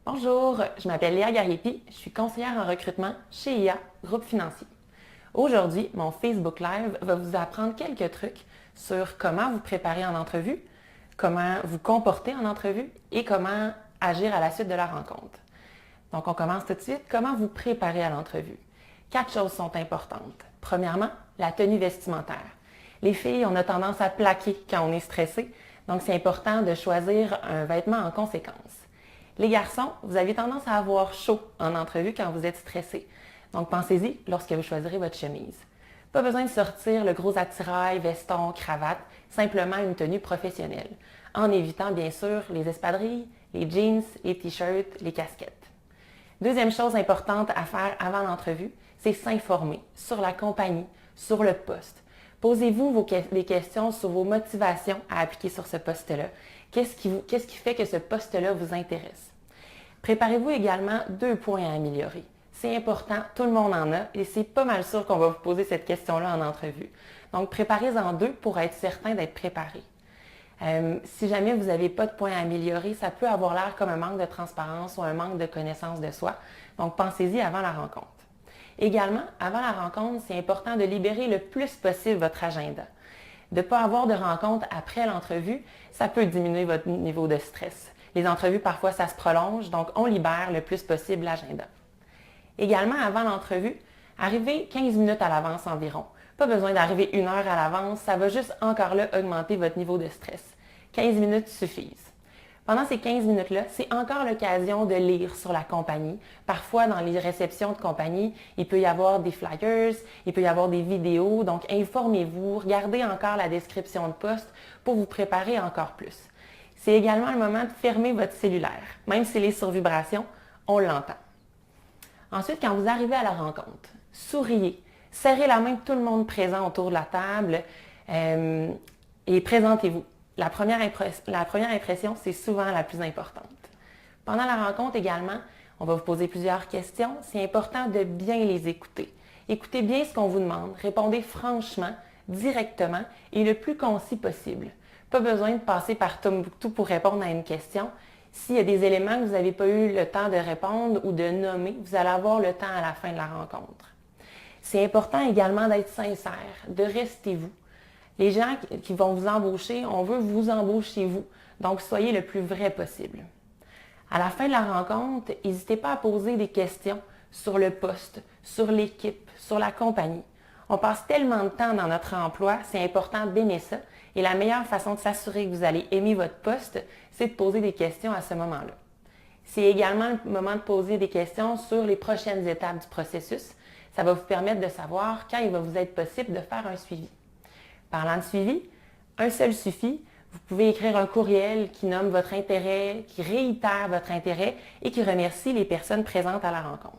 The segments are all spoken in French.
Bonjour, je m'appelle Léa Garipi, je suis conseillère en recrutement chez IA, groupe financier. Aujourd'hui, mon Facebook Live va vous apprendre quelques trucs sur comment vous préparer en entrevue, comment vous comporter en entrevue et comment agir à la suite de la rencontre. Donc, on commence tout de suite. Comment vous préparer à l'entrevue? 4 choses sont importantes. Premièrement, la tenue vestimentaire. Les filles, on a tendance à plaquer quand on est stressé, donc c'est important de choisir un vêtement en conséquence. Les garçons, vous avez tendance à avoir chaud en entrevue quand vous êtes stressé. Donc pensez-y lorsque vous choisirez votre chemise. Pas besoin de sortir le gros attirail, veston, cravate, simplement une tenue professionnelle, en évitant bien sûr les espadrilles, les jeans, les t-shirts, les casquettes. Deuxième chose importante à faire avant l'entrevue, c'est s'informer sur la compagnie, sur le poste. Posez-vous des questions sur vos motivations à appliquer sur ce poste-là. Qu'est-ce qui fait que ce poste-là vous intéresse? Préparez-vous également 2 points à améliorer. C'est important, tout le monde en a et c'est pas mal sûr qu'on va vous poser cette question-là en entrevue. Donc, préparez-en 2 pour être certain d'être préparé. Si jamais vous n'avez pas de points à améliorer, ça peut avoir l'air comme un manque de transparence ou un manque de connaissance de soi. Donc, pensez-y avant la rencontre. Également, avant la rencontre, c'est important de libérer le plus possible votre agenda. De ne pas avoir de rencontre après l'entrevue, ça peut diminuer votre niveau de stress. Les entrevues, parfois, ça se prolonge, donc on libère le plus possible l'agenda. Également, avant l'entrevue, arrivez 15 minutes à l'avance environ. Pas besoin d'arriver 1 heure à l'avance, ça va juste encore là augmenter votre niveau de stress. 15 minutes suffisent. Pendant ces 15 minutes-là, c'est encore l'occasion de lire sur la compagnie. Parfois, dans les réceptions de compagnie, il peut y avoir des flyers, il peut y avoir des vidéos. Donc, informez-vous, regardez encore la description de poste pour vous préparer encore plus. C'est également le moment de fermer votre cellulaire. Même s'il est sur vibration, on l'entend. Ensuite, quand vous arrivez à la rencontre, souriez, serrez la main de tout le monde présent autour de la table et présentez-vous. La première impression, c'est souvent la plus importante. Pendant la rencontre également, on va vous poser plusieurs questions. C'est important de bien les écouter. Écoutez bien ce qu'on vous demande. Répondez franchement, directement et le plus concis possible. Pas besoin de passer par Tombouctou pour répondre à une question. S'il y a des éléments que vous n'avez pas eu le temps de répondre ou de nommer, vous allez avoir le temps à la fin de la rencontre. C'est important également d'être sincère, de rester vous. Les gens qui vont vous embaucher, on veut vous embaucher vous. Donc, soyez le plus vrai possible. À la fin de la rencontre, n'hésitez pas à poser des questions sur le poste, sur l'équipe, sur la compagnie. On passe tellement de temps dans notre emploi, c'est important d'aimer ça. Et la meilleure façon de s'assurer que vous allez aimer votre poste, c'est de poser des questions à ce moment-là. C'est également le moment de poser des questions sur les prochaines étapes du processus. Ça va vous permettre de savoir quand il va vous être possible de faire un suivi. Parlant de suivi, un seul suffit. Vous pouvez écrire un courriel qui nomme votre intérêt, qui réitère votre intérêt et qui remercie les personnes présentes à la rencontre.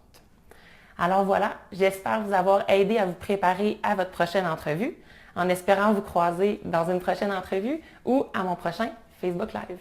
Alors voilà, j'espère vous avoir aidé à vous préparer à votre prochaine entrevue, en espérant vous croiser dans une prochaine entrevue ou à mon prochain Facebook Live.